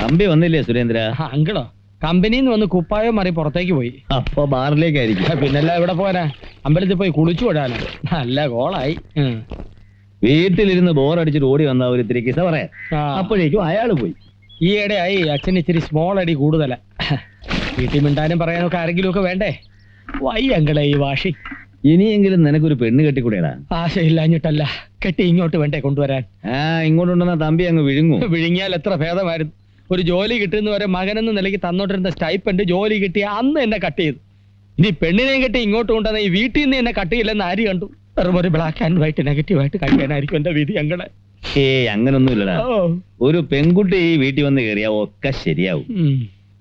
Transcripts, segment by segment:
തമ്പി വന്നില്ലേ സുരേന്ദ്ര? അങ്കിളോ? കമ്പനിന്ന് വന്ന് കുപ്പായോ മാറി പുറത്തേക്ക് പോയി. അപ്പൊ ബാറിലേക്കായിരിക്കും. പിന്നല്ല ഇവിടെ പോരാ, അമ്പലത്തിൽ പോയി കുളിച്ചു വിടാനോ. നല്ല കോളായി. വീട്ടിലിരുന്ന് ബോറടിച്ചിട്ട് ഓടി വന്ന ഒരു ഇത്തിരി കിസ പറയാൻ. അപ്പോഴേക്കും അയാള് പോയി. ഈയിടെയായി അച്ഛൻ ഇത്തിരി സ്മോൾ അടി കൂടുതലാ. വീട്ടിൽ മിണ്ടാനും പറയാനൊക്കെ ആരെങ്കിലും ഒക്കെ വേണ്ടേ? വൈ അങ്കിളെ ഈ വാഷി. ഇനിയെങ്കിലും നിനക്കൊരു പെണ്ണ് കെട്ടിക്കൂടെടാ? ആശയില്ലാഞ്ഞിട്ടല്ല, കെട്ടി ഇങ്ങോട്ട് വേണ്ടേ കൊണ്ടുവരാൻ. ഇങ്ങോട്ടുണ്ടെന്നാ തമ്പി അങ്ങ് വിഴുങ്ങും. വിഴുങ്ങിയാൽ എത്ര ഭേദമായിരുന്നു. ഒരു ജോലി കിട്ടുന്ന വരെ മകനെന്ന നിലയ്ക്ക് തന്നോട്ടിരുന്ന സ്റ്റൈപ്പൻഡ് ജോലി കിട്ടിയ അന്ന് എന്നെ കട്ട് ചെയ്തു. ഇനി പെണ്ണിനെയും കെട്ടി ഇങ്ങോട്ട് കൊണ്ടുവന്ന ഈ വീട്ടിൽ നിന്ന് എന്നെ കട്ട് ചെയ്യില്ലെന്ന് ആര് കണ്ടു? വെറും ഒരു ബ്ലാക്ക് ആൻഡ് വൈറ്റ് നെഗറ്റീവായിട്ട് കഴിക്കാനായിരിക്കും എന്റെ വിധി അങ്ങളെ. അങ്ങനൊന്നുമില്ലടാ. ഒരു പെൺകുട്ടി ഈ വീട്ടിൽ വന്ന് കയറിയാ ഒക്കെ ശരിയാവും.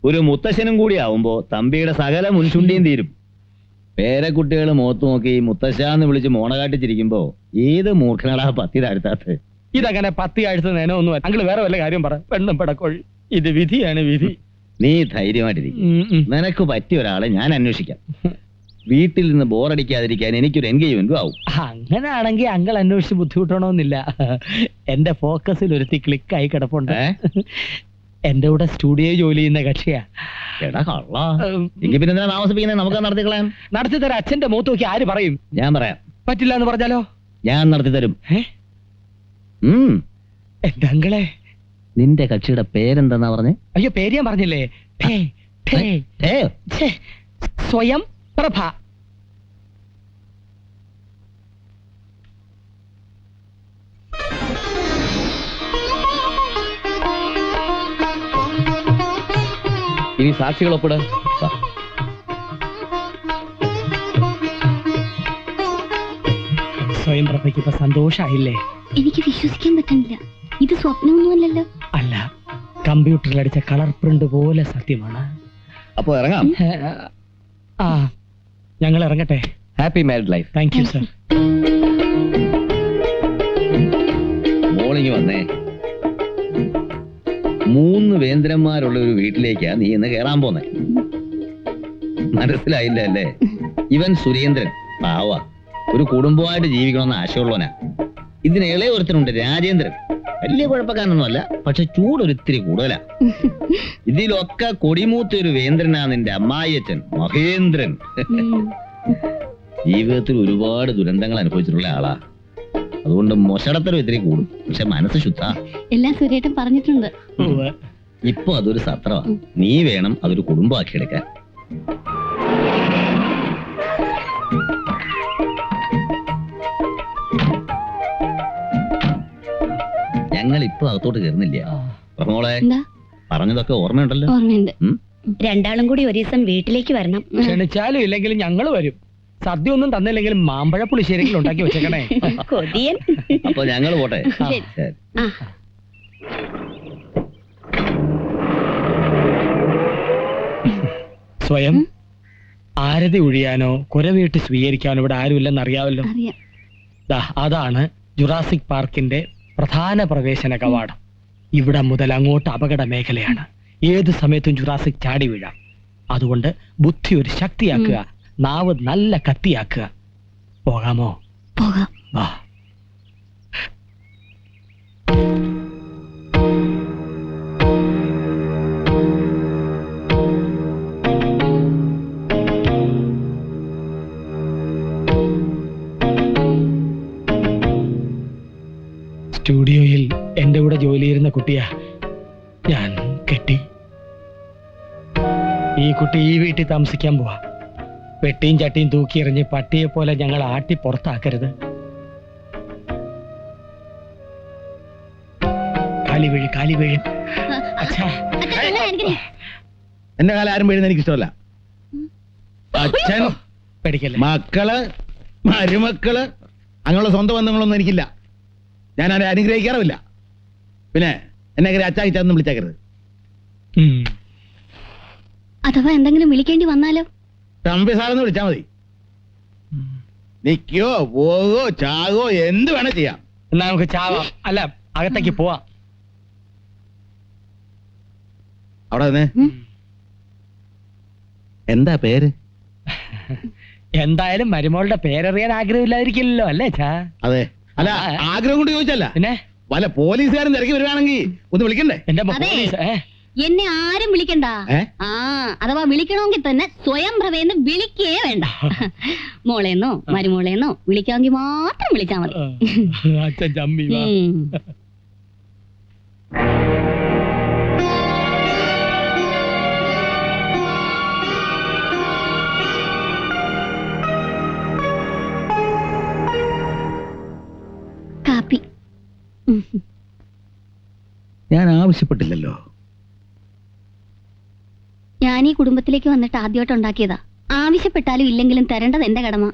ഒരു മുത്തശ്ശനും കൂടി ആവുമ്പോ തമ്പിയുടെ സകല മുൻചുണ്ടിയും തീരും. പേരക്കുട്ടികൾ മുഖത്ത് നോക്കി മുത്തശ്ശാന്ന് വിളിച്ച് മോണ കാട്ടിച്ചിരിക്കുമ്പോ ഏത് മൂർഖനടാ പത്തി താഴ്ത്താത്ത? ഇതങ്ങനെ പത്തി ആഴ്ച നേനോ ഒന്നും അങ്കിള് വേറെ വല്ല കാര്യം പറ. പെണ്ണും പെടക്കോഴി, ഇത് വിധിയാണ് വിധി. നീ ധൈര്യമായിട്ടിരിക്കും. നിനക്ക് പറ്റിയ ഒരാളെ ഞാൻ അന്വേഷിക്കാം. വീട്ടിൽ നിന്ന് ബോറടിക്കാതിരിക്കാൻ എനിക്കൊരു എൻഗേജ്മെന്റും ആവും. അങ്ങനാണെങ്കിൽ അങ്കിൾ അന്വേഷിച്ച് ബുദ്ധിമുട്ടണമെന്നില്ല. എന്റെ ഫോക്കസിൽ ഒരുത്തി ക്ലിക്കായി കിടപ്പുണ്ട്. എന്റെ കൂടെ സ്റ്റുഡിയോ ജോലി ചെയ്യുന്ന കക്ഷിയാ. എങ്കിൽ പിന്നെ താമസിപ്പിക്കുന്നത് നമുക്ക് നടത്തിക്കളയാം. നടത്തി തരാം. അച്ഛന്റെ മുഖത്ത് നോക്കി ആര് പറയും? ഞാൻ പറയാം. പറ്റില്ല എന്ന് പറഞ്ഞാലോ? ഞാൻ നടത്തി തരും. എന്റെ അങ്കിളെ, നിന്റെ കക്ഷിയുടെ പേരെന്താ പറഞ്ഞേ? അയ്യോ, പേര് ഞാൻ പറഞ്ഞില്ലേ. സ്വയം പ്രഭ. ഇനി സാക്ഷികൾ ഒപ്പിട. സ്വയം പ്രഭയ്ക്ക് ഇപ്പൊ സന്തോഷായില്ലേ? എനിക്ക് വിശ്വസിക്കാൻ പറ്റുന്നില്ല. ഇത് സ്വപ്നമൊന്നുമല്ലല്ലോ. അല്ല, കമ്പ്യൂട്ടറിൽ അടിച്ച കളർ പ്രിന്റ് പോലെ സത്യമാണ്. അപ്പൊ ഇറങ്ങാം. ഞങ്ങൾ ഇറങ്ങട്ടെ. Happy married life. Thank you sir. മോളിങ് വന്നേ. 3 വേന്ദ്രന്മാരുള്ള ഒരു വീട്ടിലേക്കാ നീ ഇന്ന് കേറാൻ പോന്നെ. മനസ്സിലായില്ല അല്ലേ? ഇവൻ സുരേന്ദ്രൻ പാവ, ഒരു കുടുംബമായിട്ട് ജീവിക്കണമെന്ന് ആശയമുള്ളവനാ. ഇതിന് ഇളയ ഒരുത്തനുണ്ട്, രാജേന്ദ്രൻ. വലിയ കുഴപ്പക്കാരനൊന്നുമല്ല, പക്ഷെ ചൂടൊരിത്തിരി കൂടുതലാ. ഇതിലൊക്കെ കൊടിമൂത്ത ഒരു വേന്ദ്രനാ നിന്റെ അമ്മായിയച്ഛൻ മഹേന്ദ്രൻ. ജീവിതത്തിൽ ഒരുപാട് ദുരന്തങ്ങൾ അനുഭവിച്ചിട്ടുള്ള ആളാ. അതുകൊണ്ട് മൊശടത്തരം ഇത്തിരി കൂടും, പക്ഷെ മനസ്സ് ശുദ്ധ. എല്ലാം സുരേട്ടൻ പറഞ്ഞിട്ടുണ്ട്. ഇപ്പൊ അതൊരു സത്രമാ. നീ വേണം അതൊരു കുടുംബമാക്കിയെടുക്കാൻ. ഞങ്ങൾ ഇപ്പൊ അകത്തോട്ട് കയറുന്നില്ല. മോളെ, പറഞ്ഞതൊക്കെ ഓർമ്മയുണ്ടല്ലോ? ഓർമ്മയുണ്ട്. രണ്ടാളും കൂടി ഒരു ദിവസം വീട്ടിലേക്ക് വരണം. ക്ഷണിച്ചാലും ഇല്ലെങ്കിലും ഞങ്ങൾ വരും. സദ്യ ഒന്നും തന്നില്ലെങ്കിലും മാമ്പഴ പുളിശ്ശേരികൾ ഉണ്ടാക്കി വെച്ചേക്കണേ. കൊതിയൻ. അപ്പൊ ഞങ്ങൾ പോട്ടെ. സ്വയം ആരതി ഒഴിയാനോ കുരവീട്ട് സ്വീകരിക്കാനോ ഇവിടെ ആരുമില്ലെന്ന് അറിയാമല്ലോ. അതാണ് ജുറാസിക് പാർക്കിന്റെ പ്രധാന പ്രവേശന കവാടം. ഇവിടെ മുതൽ അങ്ങോട്ട് അപകട മേഖലയാണ്. ഏത് സമയത്തും ജുറാസിക് ചാടി വീഴാം. അതുകൊണ്ട് ബുദ്ധി ഒരു ശക്തിയാക്കുക, നാവ് നല്ല കത്തിയാക്കുക. പോകാമോ? പോകാം. വാ. സ്റ്റുഡിയോയിൽ എന്റെ കൂടെ ജോലി ചെയ്യുന്ന കുട്ടിയാ ഞാൻ കെട്ടി. ഈ കുട്ടി ഈ വീട്ടിൽ താമസിക്കാൻ പോവാ. പെട്ടിയും ചട്ടിയും തൂക്കിയെറിഞ്ഞ് പട്ടിയെ പോലെ ഞങ്ങൾ ആട്ടി പുറത്താക്കരുത്. കാലി വീഴും. എന്റെ കാലം ആരും വീഴുന്ന എനിക്ക് ഇഷ്ടമല്ല. അച്ഛൻ, പേടിക്കല്ലേ, മക്കള്, മരുമക്കള്, അങ്ങനെയുള്ള സ്വന്തം ബന്ധങ്ങളൊന്നും എനിക്കില്ല. ഞാൻ അവരെ അനുഗ്രഹിക്കാറുമില്ല. പിന്നെ എന്നെ അച്ചാക്കിച്ചൊന്നും വിളിച്ചേക്കരുത്. അഥവാ എന്തെങ്കിലും വിളിക്കേണ്ടി വന്നാലോ? തമ്പി സാറെന്ന് വിളിച്ചാ മതി. നിക്കോ പോകോ ചാകോ എന്ത് വേണേ ചെയ്യാം. എന്നാ നമുക്ക് ചാവാം. അല്ല, അകത്തേക്ക് പോവാം. അവിടെ നിന്ന് എന്താ പേര്? എന്തായാലും മരുമോളുടെ പേരറിയാൻ ആഗ്രഹമില്ലാതിരിക്കില്ലല്ലോ അല്ലേ ചാ? അതെ. അല്ല, ആഗ്രഹം കൊണ്ട് ചോദിച്ചല്ല. പിന്നെ വല്ല പോലീസുകാരൻ തിരക്കി വരുവാണെങ്കിൽ ഒന്ന് വിളിക്കണ്ടേ? എന്റെ പോലീസ് എന്നെ ആരും വിളിക്കണ്ട. ഏ? ആ അഥവാ വിളിക്കണമെങ്കിൽ തന്നെ സ്വയം പ്രഭയെന്ന് വിളിക്കേ വേണ്ട. മോളേന്നോ മരുമോളേന്നോ വിളിക്കാമെങ്കിൽ മാത്രം വിളിച്ചാ മതി. അച്ഛൻ ചമ്മി വാ. ഉം. കാപ്പി. ഞാൻ ആവശ്യപ്പെട്ടില്ലല്ലോ. ഞാൻ ഈ കുടുംബത്തിലേക്ക് വന്നിട്ട് ആദ്യമായിട്ട് ഉണ്ടാക്കിയതാ. ആവശ്യപ്പെട്ടാലും ഇല്ലെങ്കിലും തരേണ്ടത് എന്റെ കടമ.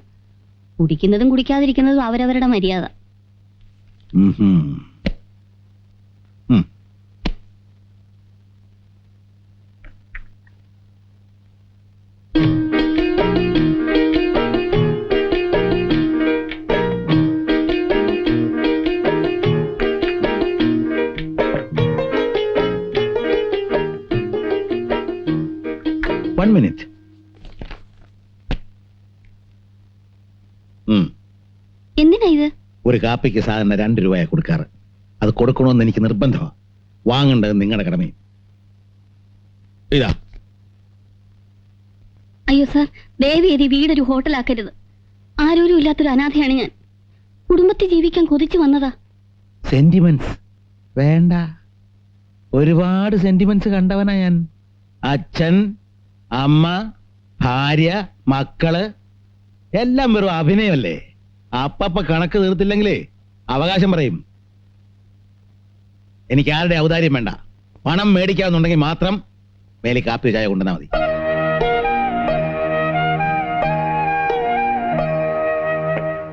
കുടിക്കുന്നതും കുടിക്കാതിരിക്കുന്നതും അവരവരുടെ മര്യാദ. ഉം ഹും. ഉം. One minute. എന്തിനാ ഇത്? ഒരു കാപ്പിക്ക് സാധാരണ 2 രൂപയാ കൊടുക്കാറ്. അത് കൊടുക്കണമെന്ന് എനിക്ക് നിർബന്ധമാണ്. വാങ്ങേണ്ടത് നിങ്ങളുടെ കടമയും. ഇതാ. അയ്യോ സാർ, ദയവേദി വീടൊരു ഹോട്ടലാക്കരുത്. ആരോരും ഇല്ലാത്തൊരു അനാഥയാണ് ഞാൻ. കുടുംബത്തിൽ ജീവിക്കാൻ കൊതിച്ചു വന്നതാ. സെന്റിമെന്റ്സ് വേണ്ട. ഒരുപാട് സെന്റിമെന്റ്സ് കണ്ടവനാ ഞാൻ. അച്ഛൻ, അമ്മ, ഭാര്യ, മക്കള് എല്ലാം വെറും അഭിനയമല്ലേ. അപ്പപ്പ കണക്ക് തീർത്തില്ലെങ്കിലേ അവകാശം പറയും. എനിക്ക് ആരുടെ ഔദാര്യം വേണ്ട. പണം മേടിക്കാവുന്നുണ്ടെങ്കിൽ മാത്രം മേലെ കാപ്പി ചായ കൊണ്ടുവന്നാൽ മതി.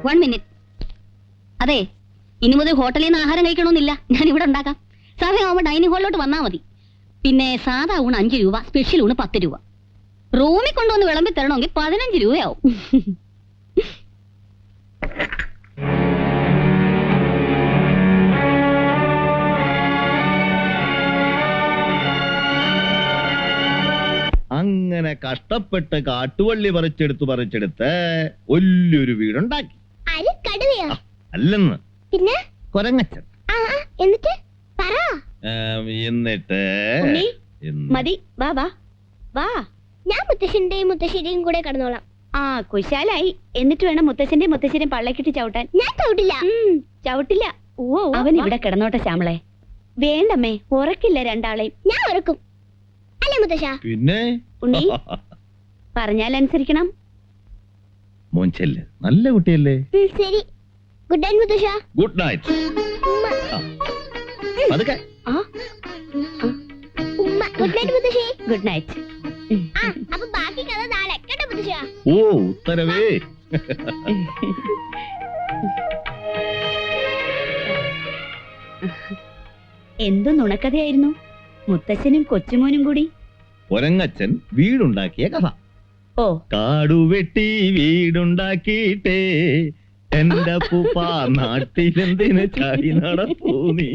One minute. അതെ, ഇനി മുതൽ ഹോട്ടലിൽ നിന്ന് ആഹാരം കഴിക്കണമെന്നില്ല. ഞാൻ ഇവിടെ ഉണ്ടാക്കാം. സമയമാകുമ്പോൾ ഡൈനിങ് ഹാളിലോട്ട് വന്നാൽ മതി. പിന്നെ സാധാ ഊണ് 5 രൂപ, സ്പെഷ്യൽ ഊണ് 10 രൂപ. റൂമിൽ കൊണ്ടുവന്ന് വിളമ്പി തരണമെങ്കിൽ 15 രൂപയാവും. അങ്ങനെ കഷ്ടപ്പെട്ട് കാട്ടുവള്ളി പറിച്ചെടുത്ത് വലിയൊരു വീടുണ്ടാക്കി. അല്ലെന്ന് പിന്നെ കൊരങ്ങച്ചൻ. എന്നിട്ട് എന്നിട്ട് മതി, വാ വാ വാ. ഞാൻ മുത്തശ്ശന്റെയും മുത്തശ്ശേരിയും കൂടെ കടന്നോളാം. ആ കുശാലായി. എന്നിട്ട് വേണം മുത്തശ്ശന്റെയും മുത്തശ്ശേരിയും പള്ളക്കിട്ട് ചവിട്ടാൻ. ഞാൻ ചവിട്ടില്ല. ചവിട്ടില്ല. ഓ, അവൻ ഇവിടെ കിടന്നോട്ടെ ശ്യാമളെ. വേണ്ടമ്മേ, ഉറക്കില്ല രണ്ടാളെയും. ഞാൻ ഉറക്കും. അല്ലേ മുത്തശ്ശ? പിന്നെ ഉണ്ണി പറഞ്ഞാൽ അനുസരിക്കണം. മോൻചെല്ല്, നല്ല കുട്ടിയല്ലേ. ശരി. ഗുഡ് നൈറ്റ് മുത്തശ്ശ. Good night. പതുക്കെ. ഗുഡ് നൈറ്റ് മുത്തശ്ശി. Good night. അപ്പൊ ബാക്കി കഥ നാളെ കേട്ടോ മുത്തശ്ശ. ഓ, ഉത്തരവേ. എന്തു നുണക്കഥയായിരുന്നു. മുത്തശ്ശനും കൊച്ചുമോനും കൂടി ഒരങ്ങച്ചൻ വീടുണ്ടാക്കിയ കഥ. ഓ, കാടുവെട്ടി വീടുണ്ടാക്കിയിട്ടേ എന്റെ പൂപ്പ നാട്ടിലെന്തിന് ചാടി നടപ്പൂ നീ.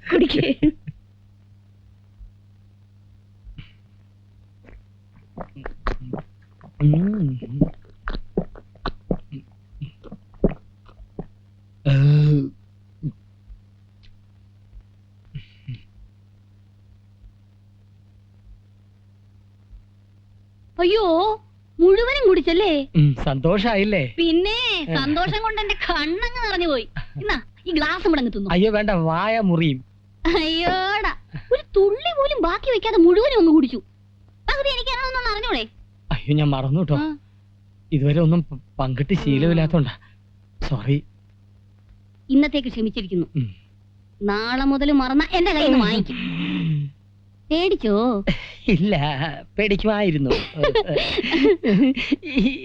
കുടിക്കേ. അയ്യോ, മുഴുവനും കുടിച്ചല്ലേ? സന്തോഷായില്ലേ? പിന്നെ സന്തോഷം കൊണ്ട് എന്റെ കണ്ണങ്ങ് നിറഞ്ഞു പോയി. എന്നാ ഈ ഗ്ലാസ് മുടങ്ങ് തിന്നു. അയ്യോ വേണ്ട, വായ മുറിയും. അയ്യോടാ, ഒരു തുള്ളി പോലും ബാക്കി വെക്കാതെ മുഴുവനും ഒന്ന് കുടിച്ചു. പകുതി എനിക്കാണെന്നൊന്നും അറിഞ്ഞൂടെ? അയ്യോ, ഞാൻ മറന്നു കേട്ടോ. ഇതുവരെ ഒന്നും പങ്കിട്ട് ശീലമില്ലാത്തോണ്ടാ. സോറി. ഇന്നത്തേക്ക് ക്ഷമിച്ചിരിക്കുന്നു. നാളെ മുതൽ മറന്ന എന്റെ കയ്യിൽ നിന്ന് വാങ്ങിക്കും. പേടിച്ചോ? ഇല്ല, പേടിക്കുമായിരുന്നു.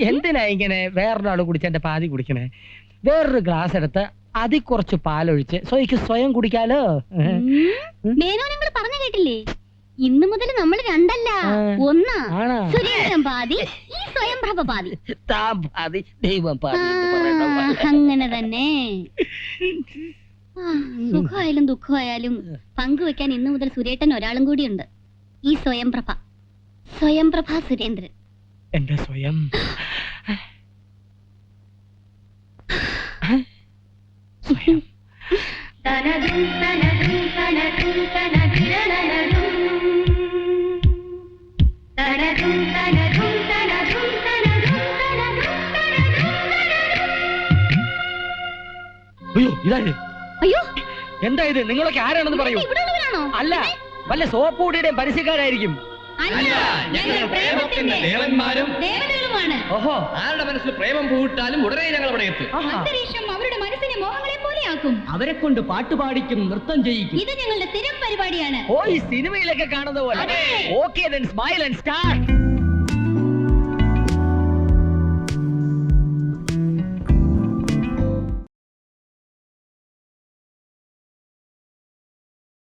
എന്തിനാ ഇങ്ങനെ വേറൊരാള് കുടിച്ച എന്റെ പാതി കുടിക്കണേ? വേറൊരു ഗ്ലാസ് എടുത്ത് അതിൽ കുറച്ച് പാലൊഴിച്ച് സ്വയം കുടിക്കാലോ. മേനോ, നിങ്ങൾ പറഞ്ഞു കേട്ടില്ലേ? ഇന്നു മുതൽ നമ്മൾ രണ്ടല്ല, ഒന്നാ. സുരേന്ദ്രൻ പാതി, ഈ സ്വയംപ്രഭ പാതി. താൻ പാതി, ദൈവം പാതി. അങ്ങനെ തന്നെ. സുഖമായാലും ദുഃഖമായാലും പങ്കുവെക്കാൻ ഇന്നു മുതൽ സുരേട്ടൻ ഒരാളും കൂടിയുണ്ട്. ഈ സ്വയംപ്രഭ സുരേന്ദ്രൻ. എന്റെ സ്വയം സ്വയം അയ്യോ ഇതാര്? അയ്യോ എന്താ ഇത്? നിങ്ങളൊക്കെ ആരാണെന്ന് പറയൂ. ഇവിടെയുള്ളവരാണോ? അല്ല, വല്ല സോപ്പ് പൊടിയുടെയും പരസ്യക്കാരായിരിക്കും. അല്ല, ഞങ്ങൾ പ്രേമത്തിന്റെ ദേവന്മാരും ദേവതകളുമാണ്. ഓഹോ, ആരുടെ മനസ്സിൽ പ്രേമം പൂവിട്ടാലും ഉടനെ ഞങ്ങൾ അവിടെ എത്തും. ആഹാ. അന്തരീക്ഷം അവരുടെ മനസ്സിനെ മോഹങ്ങളെ പോലെയാക്കും. അവരെ കൊണ്ട് പാട്ടുപാടിക്കും, നൃത്തം ചെയ്യിക്കും. ഇത് ഞങ്ങളുടെ സ്ഥിരം പരിപാടിയാണ്. ഓ, ഈ സിനിമയിലൊക്കെ കാണുന്ന പോലെ. അതെ. Okay, then smile and start.